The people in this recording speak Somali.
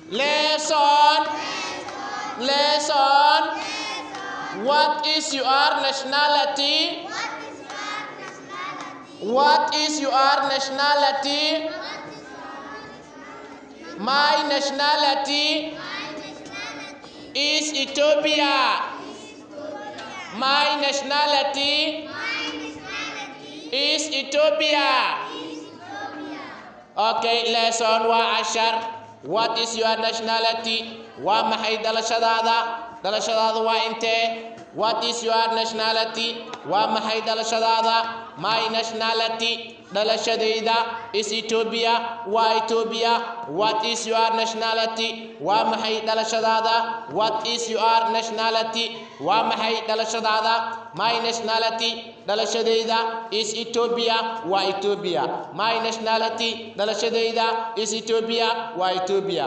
Lesson. Lesson. What is your nationality? What is your nationality? My nationality is Ethiopia. My nationality is Ethiopia. Okay, lesson 10. What is your nationality? ومحي دلشدادا وانت. What is your nationality? ومحي دلشدادا. My nationality دلشديدا is Ethiopia. Ethiopia. What is your nationality? ومحي دلشدادا. What is your nationality? ومحي دلشدادا. My nationality دلشديدا is Ethiopia. Ethiopia. My nationality دلشديدا is Ethiopia. Ethiopia.